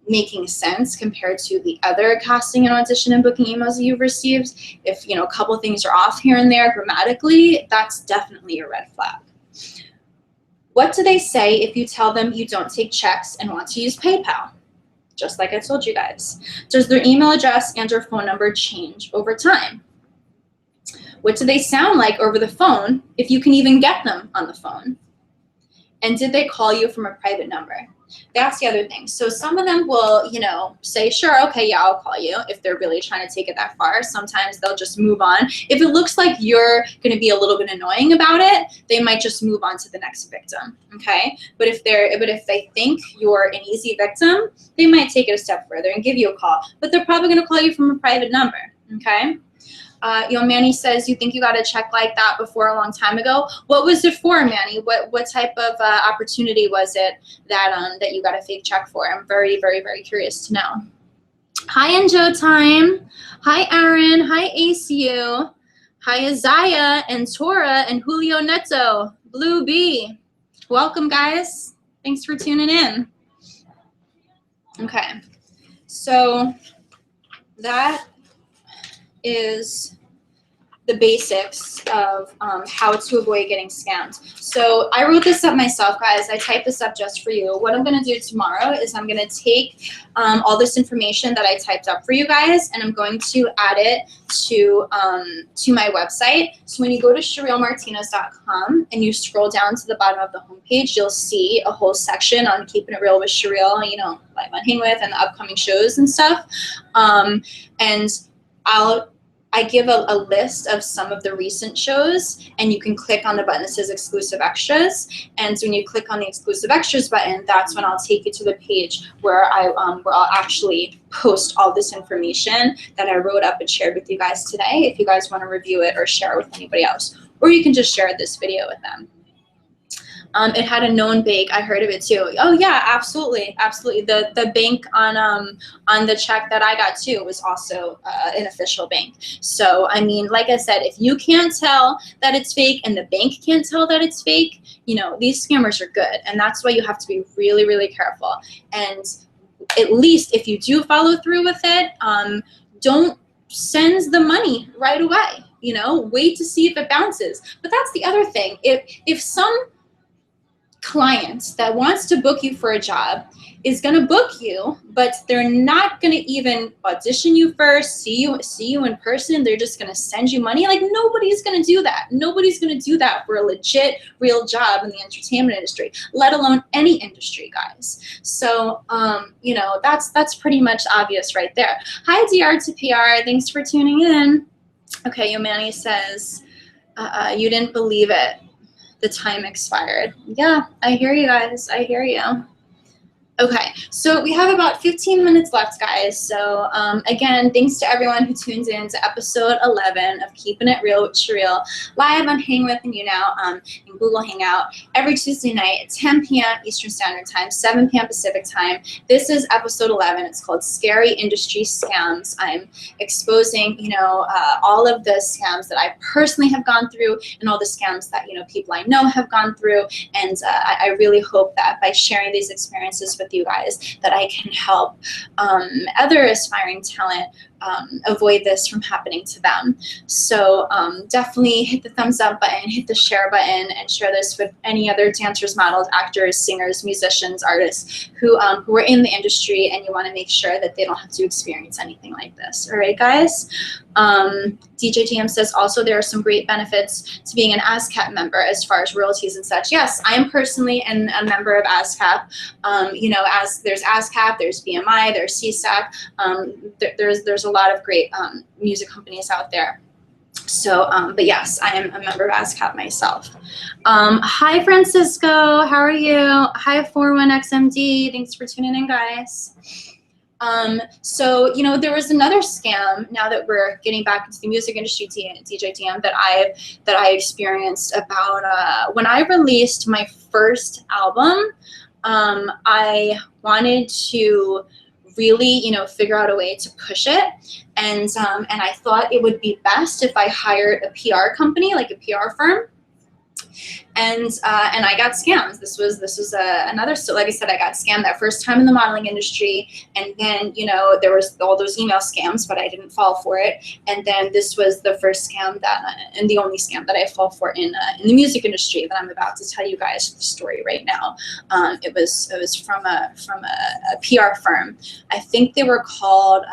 making sense compared to the other casting and audition and booking emails that you've received, if, you know, a couple things are off here and there grammatically, that's definitely a red flag. What do they say if you tell them you don't take checks and want to use PayPal? Just like I told you guys. Does their email address and or phone number change over time? What do they sound like over the phone if you can even get them on the phone? And did they call you from a private number? That's the other thing. So some of them will, you know, say, sure, okay, yeah, I'll call you, if they're really trying to take it that far. Sometimes they'll just move on. If it looks like you're going to be a little bit annoying about it, they might just move on to the next victim, okay? But if they think you're an easy victim, they might take it a step further and give you a call. But they're probably going to call you from a private number, okay? Manny says, you think you got a check like that before a long time ago? What was it for, Manny? What type of opportunity was it that you got a fake check for? I'm very, very, very curious to know. Hi, Enjo Time. Hi, Aaron. Hi, ACU. Hi, Isaiah and Tora and Julio Neto. Blue B. Welcome, guys. Thanks for tuning in. Okay. So that is the basics of how to avoid getting scammed. So I wrote this up myself, guys. I typed this up just for you. What I'm going to do tomorrow is I'm going to take all this information that I typed up for you guys, and I'm going to add it to my website. So when you go to CheRylMartinez.com and you scroll down to the bottom of the homepage, you'll see a whole section on Keeping It Real with CheRyl, you know, Live on Hang With and the upcoming shows and stuff. And I give a list of some of the recent shows, and you can click on the button that says exclusive extras. And so when you click on the exclusive extras button, that's when I'll take you to the page where I'll actually post all this information that I wrote up and shared with you guys today, if you guys want to review it or share it with anybody else. Or you can just share this video with them. It had a known bank. I heard of it too. Oh yeah, absolutely, absolutely. The bank on the check that I got too was also an official bank. So I mean, like I said, if you can't tell that it's fake and the bank can't tell that it's fake, you know, these scammers are good, and that's why you have to be really, really careful. And at least if you do follow through with it, don't send the money right away. You know, wait to see if it bounces. But that's the other thing. If some client that wants to book you for a job is going to book you, but they're not going to even audition you first, see you in person, they're just going to send you money, like nobody's going to do that. Nobody's going to do that for a legit real job in the entertainment industry, let alone any industry, guys. So you know, that's pretty much obvious right there. Hi, DR to PR, thanks for tuning in. Okay, Yomani says you didn't believe it, the time expired. Yeah, I hear you guys. I hear you. Okay, so we have about 15 minutes left, guys. So again, thanks to everyone who tunes in to episode 11 of Keeping It Real with CheRyl, live on Hang With and You Now in Google Hangout every Tuesday night at 10 p.m. Eastern Standard Time, 7 p.m. Pacific Time. This is episode 11. It's called Scary Industry Scams. I'm exposing, you know, all of the scams that I personally have gone through and all the scams that, you know, people I know have gone through. And I really hope that by sharing these experiences with you guys, that I can help other aspiring talent avoid this from happening to them. So definitely hit the thumbs up button, hit the share button, and share this with any other dancers, models, actors, singers, musicians, artists who are in the industry, and you want to make sure that they don't have to experience anything like this. All right, guys? DJ GM says also there are some great benefits to being an ASCAP member as far as royalties and such. Yes, I am personally a member of ASCAP. You know, as there's ASCAP, there's BMI, there's CSAC. There's a lot of great music companies out there. So, but yes, I am a member of ASCAP myself. Hi, Francisco. How are you? Hi, 41XMD. Thanks for tuning in, guys. So, you know, there was another scam, now that we're getting back into the music industry, DJ DM, that I experienced about when I released my first album. I wanted to really, you know, figure out a way to push it. And I thought it would be best if I hired a PR company, like a PR firm. And I got scammed. This was another, so like I said, I got scammed that first time in the modeling industry, and then, you know, there was all those email scams, but I didn't fall for it. And then this was the first scam and the only scam that I fall for in the music industry that I'm about to tell you guys the story right now. It was from a PR firm. I think they were called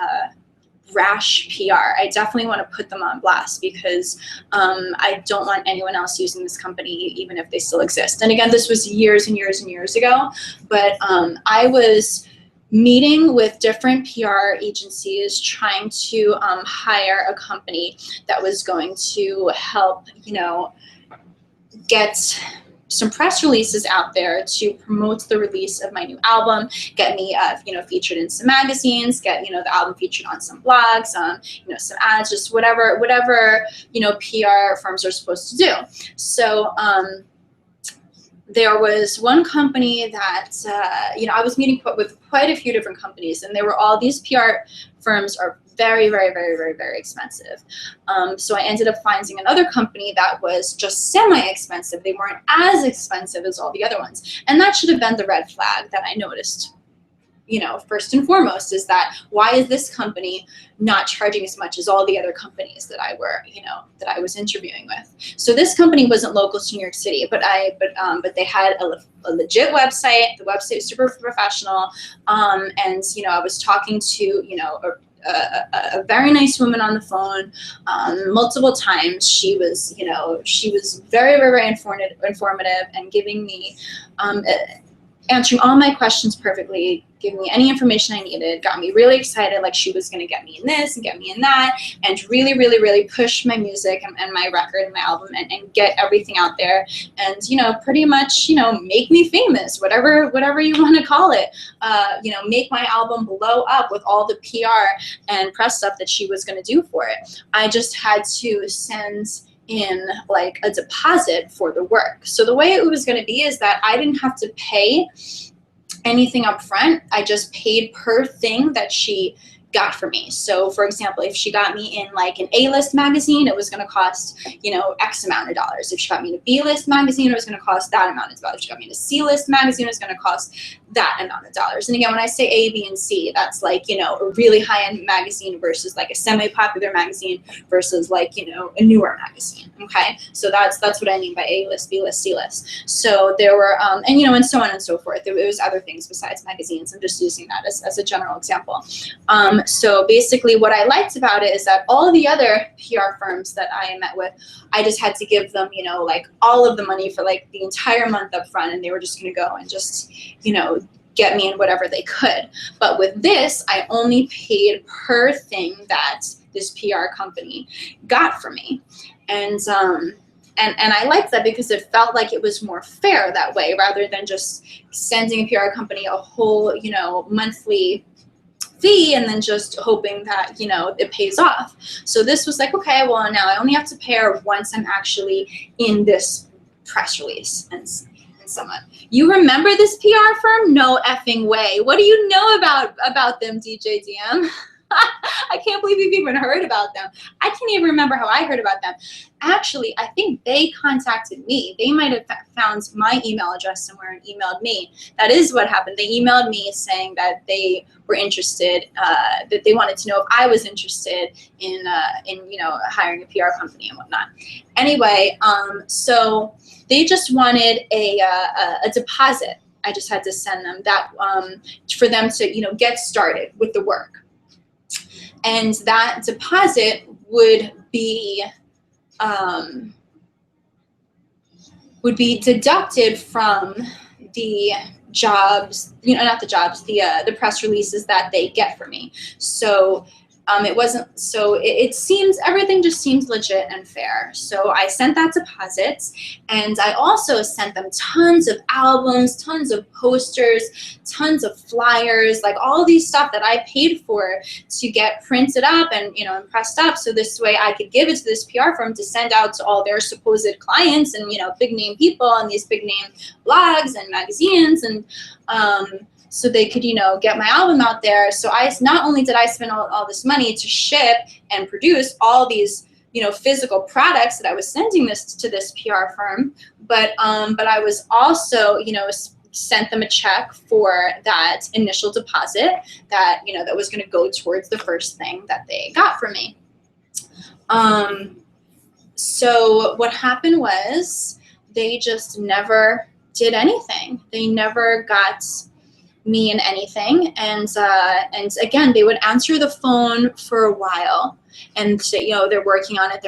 Rash PR. I definitely want to put them on blast because I don't want anyone else using this company, even if they still exist. And again, this was years and years and years ago, but I was meeting with different PR agencies trying to hire a company that was going to help, you know, get some press releases out there to promote the release of my new album, get me, you know, featured in some magazines, get, you know, the album featured on some blogs, you know, some ads, just whatever, you know, PR firms are supposed to do. So there was one company that, you know, I was meeting with quite a few different companies, and they were all, these PR firms are very, very, very, very, very expensive. So I ended up finding another company that was just semi-expensive. They weren't as expensive as all the other ones. And that should have been the red flag that I noticed, you know, first and foremost, is that why is this company not charging as much as all the other companies that I was interviewing with? So this company wasn't local to New York City, but they had a legit website. The website was super professional. And, you know, I was talking to, you know, a very nice woman on the phone multiple times. She was, you know, very, very, very informative and giving me, answering all my questions perfectly, giving me any information I needed, got me really excited, like she was going to get me in this and get me in that, and really, really, really push my music and my record and my album and get everything out there, and, you know, pretty much, you know, make me famous, whatever you want to call it, you know, make my album blow up with all the PR and press stuff that she was going to do for it. I just had to send in like a deposit for the work. So the way it was going to be is that I didn't have to pay anything up front. I just paid per thing that she got for me. So for example, if she got me in like an A-list magazine, it was going to cost, you know, X amount of dollars. If she got me in a B-list magazine, it was going to cost that amount of dollars. If she got me in a C-list magazine, it was going to cost that amount of dollars. And again, when I say A, B, and C, that's like, you know, a really high-end magazine versus like a semi-popular magazine versus like, you know, a newer magazine. Okay, so that's what I mean by A-list, B-list, C-list. So there were, and you know, and so on and so forth. There was other things besides magazines. I'm just using that as a general example. So basically what I liked about it is that all the other PR firms that I met with, I just had to give them, you know, like all of the money for like the entire month up front, and they were just going to go and just, you know, get me in whatever they could. But with this, I only paid per thing that this PR company got for me. And I liked that because it felt like it was more fair that way, rather than just sending a PR company a whole, you know, monthly fee and then just hoping that, you know, it pays off. So this was like, okay, well, now I only have to pay her once I'm actually in this press release. And someone, you remember this PR firm? No effing way. What do you know about them, DJ DM? I can't believe you've even heard about them. I can't even remember how I heard about them. Actually, I think they contacted me. They might have found my email address somewhere and emailed me. That is what happened. They emailed me saying that they were interested, that they wanted to know if I was interested in you know, hiring a PR company and whatnot. Anyway, so they just wanted a deposit. I just had to send them that for them to, you know, get started with the work. And that deposit would be deducted from the jobs, you know, not the jobs, the press releases that they get for me. So it wasn't, so it seems, everything just seems legit and fair. So I sent that deposit, and I also sent them tons of albums, tons of posters, tons of flyers, like all these stuff that I paid for to get printed up and, you know, and pressed up. So this way I could give it to this PR firm to send out to all their supposed clients and, you know, big name people and these big name blogs and magazines, and so they could, you know, get my album out there. So not only did I spend all this money to ship and produce all these, you know, physical products that I was sending this to this PR firm, but I was also, you know, sent them a check for that initial deposit that, you know, that was going to go towards the first thing that they got from me. So what happened was they just never did anything. They never got me in anything, and again, they would answer the phone for a while and say, you know, they're working on it,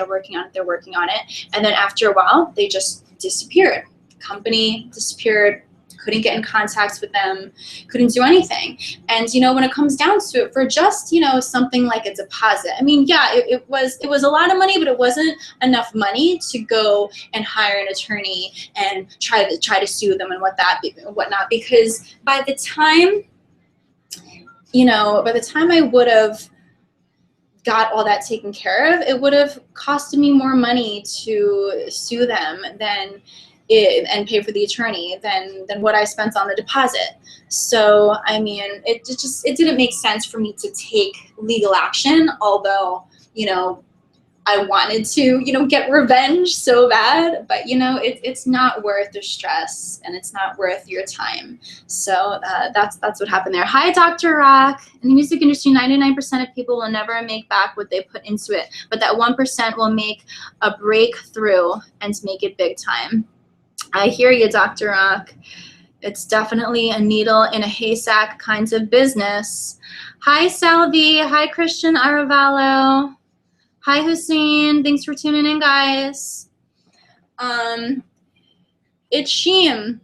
and then after a while they just disappeared. The company disappeared, couldn't get in contact with them, couldn't do anything. And, you know, when it comes down to it, for just, you know, something like a deposit, I mean, yeah, it was a lot of money, but it wasn't enough money to go and hire an attorney and try to sue them and whatnot, because by the time, you know, by the time I would have got all that taken care of, it would have costed me more money to sue them and pay for the attorney than what I spent on the deposit. So, I mean, it didn't make sense for me to take legal action, although, you know, I wanted to, you know, get revenge so bad, but, you know, it's not worth the stress, and it's not worth your time. So that's what happened there. Hi, Dr. Rock. In the music industry, 99% of people will never make back what they put into it, but that 1% will make a breakthrough and make it big time. I hear you, Dr. Rock. It's definitely a needle in a haystack kinds of business. Hi, Salvi. Hi, Christian Aravallo. Hi, Hussein. Thanks for tuning in, guys. It's Sheem.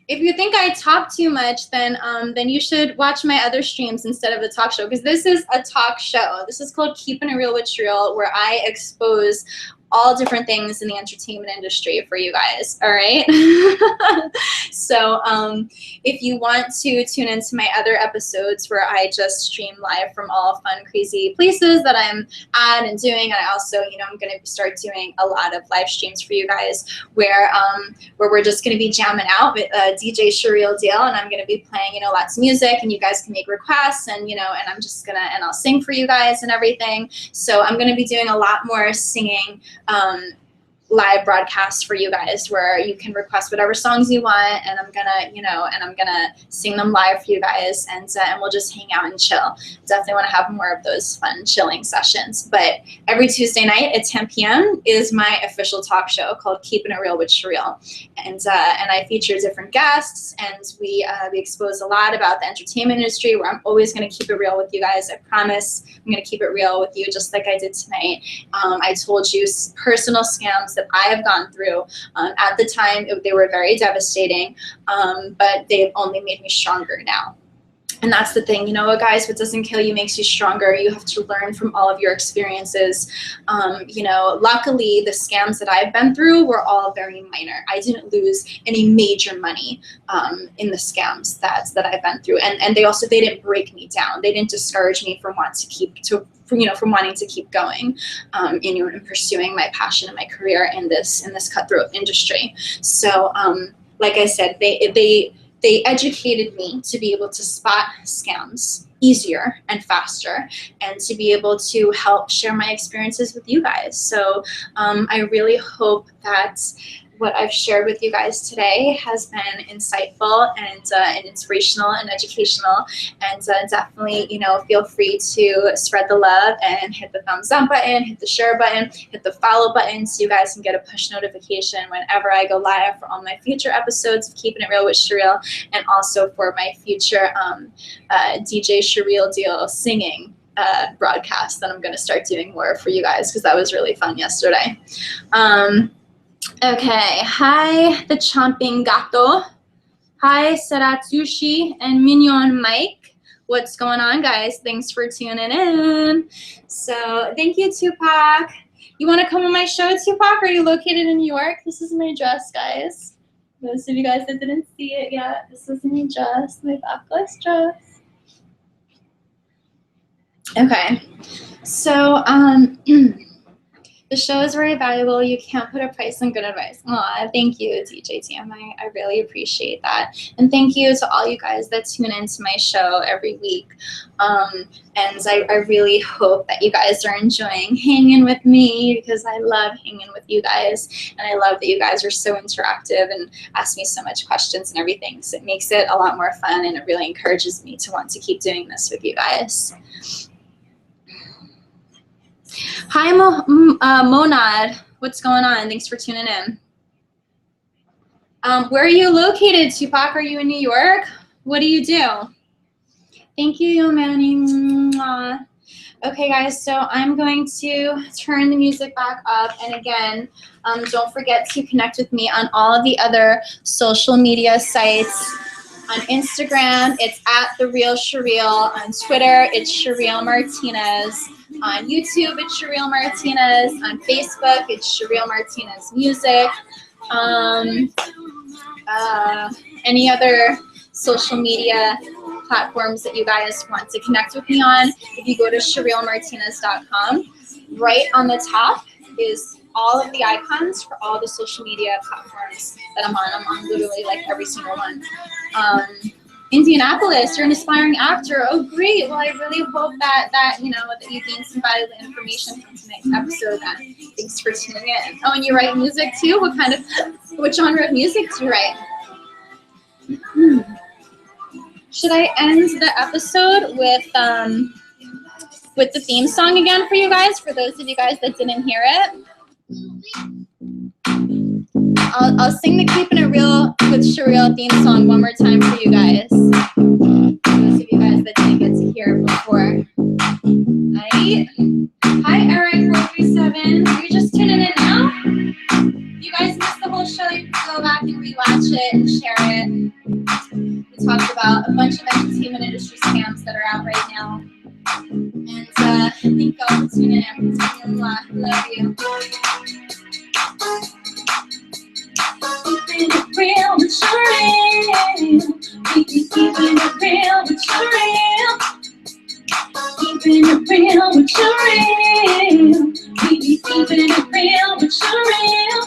If you think I talk too much, then you should watch my other streams instead of the talk show, because this is a talk show. This is called Keeping It Real with CheRyl, where I expose all different things in the entertainment industry for you guys, all right? So if you want to tune into my other episodes where I just stream live from all fun, crazy places that I'm at and doing, and I also, you know, I'm gonna start doing a lot of live streams for you guys where we're just gonna be jamming out with DJ CheRyl Deal, and I'm gonna be playing, you know, lots of music, and you guys can make requests, and, you know, and I'm just gonna, and I'll sing for you guys and everything. So I'm gonna be doing a lot more singing live broadcasts for you guys where you can request whatever songs you want, and I'm gonna, you know, and I'm gonna sing them live for you guys, and we'll just hang out and chill. Definitely want to have more of those fun chilling sessions. But every Tuesday night at 10 p.m. is my official talk show called Keeping It Real with CheRyl, and I feature different guests, and we expose a lot about the entertainment industry, where I'm always gonna keep it real with you guys. I promise I'm gonna keep it real with you, just like I did tonight. I told you personal scams that I have gone through. At the time, they were very devastating, but they've only made me stronger now. And that's the thing, you know, guys, what doesn't kill you makes you stronger. You have to learn from all of your experiences. You know, luckily, the scams that I've been through were all very minor. I didn't lose any major money in the scams that I've been through. And they didn't break me down. They didn't discourage me from wanting to keep going in pursuing my passion and my career in this cutthroat industry. So, like I said, they educated me to be able to spot scams easier and faster, and to be able to help share my experiences with you guys. So I really hope that what I've shared with you guys today has been insightful and inspirational and educational. And definitely, you know, feel free to spread the love and hit the thumbs up button, hit the share button, hit the follow button, so you guys can get a push notification whenever I go live for all my future episodes of Keeping It Real with CheRyl, and also for my future DJ CheRyl Deal singing broadcast that I'm going to start doing more for you guys, because that was really fun yesterday. Okay, hi, the Chomping Gato. Hi, Saratsushi and Mignon Mike. What's going on, guys? Thanks for tuning in. So thank you, Tupac. You want to come on my show, Tupac? Are you located in New York? This is my dress, guys. Those of you guys that didn't see it yet, this is my dress, my backless dress. Okay, so the show is very valuable. You can't put a price on good advice. Aw, thank you, DJ TM. I really appreciate that. And thank you to all you guys that tune into my show every week. And I really hope that you guys are enjoying hanging with me, because I love hanging with you guys. And I love that you guys are so interactive and ask me so much questions and everything. So it makes it a lot more fun, and it really encourages me to want to keep doing this with you guys. Hi, Monad. What's going on? Thanks for tuning in. Where are you located, Tupac? Are you in New York? What do you do? Thank you, Manny. Okay, guys, so I'm going to turn the music back up. And again, don't forget to connect with me on all of the other social media sites. On Instagram, it's @TheRealCheRyl. On Twitter, it's CheRyl Martinez. On YouTube, it's CheRyl Martinez. On Facebook, it's CheRyl Martinez Music. Any other social media platforms that you guys want to connect with me on, if you go to CheRylMartinez.com, right on the top is all of the icons for all the social media platforms that I'm on. I'm on literally like every single one. Indianapolis, you're an aspiring actor. Oh, great. Well, I really hope that you know, that you gained some valuable information from tonight's episode. And thanks for tuning in. Oh, and you write music too? What genre of music do you write? Should I end the episode with the theme song again for you guys, for those of you guys that didn't hear it? I'll sing the Keeping It Real with CheRyl theme song one more time for you guys. Those of you guys that didn't get to hear it before. Right? Hi, Eric437. Are you just tuning in now? If you guys missed the whole show, you can go back and rewatch it and share it. We talked about a bunch of entertainment industry scams that are out right now. And thank y'all for tuning in. Love you. Keeping it real with CheRyl. We be keeping it real with CheRyl. Keeping it real with CheRyl. We be keeping it real with CheRyl.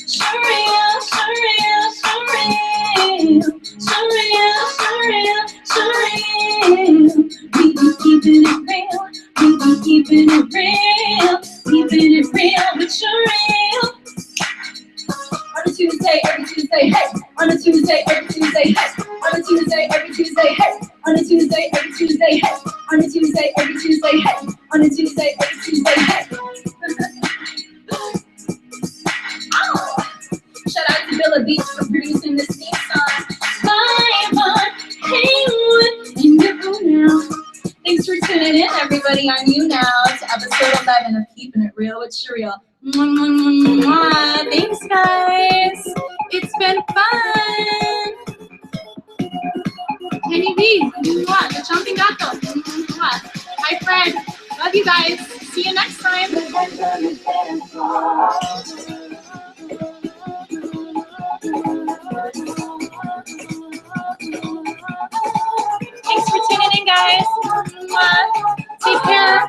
CheRyl, CheRyl, CheRyl. CheRyl, CheRyl, CheRyl. We be keeping it real. We be keeping it real. Keeping it real with CheRyl. On a Tuesday, every Tuesday, hey. On a Tuesday, every Tuesday, hey. On a Tuesday, every Tuesday, hey. On a Tuesday, every Tuesday, hey. On a Tuesday, every Tuesday, hey. On a Tuesday, every Tuesday, hey. Oh! Shout out to Billa Beach for producing this theme song. Live on Haywood in your room now. Thanks for tuning in, everybody, on You Now to episode 11 of Keeping It Real with CheRyl. Thanks, guys. It's been fun. Kenny B, the Jumping Gato. Hi, Fred. Love you guys. See you next time. Thanks for tuning in, guys. Take care.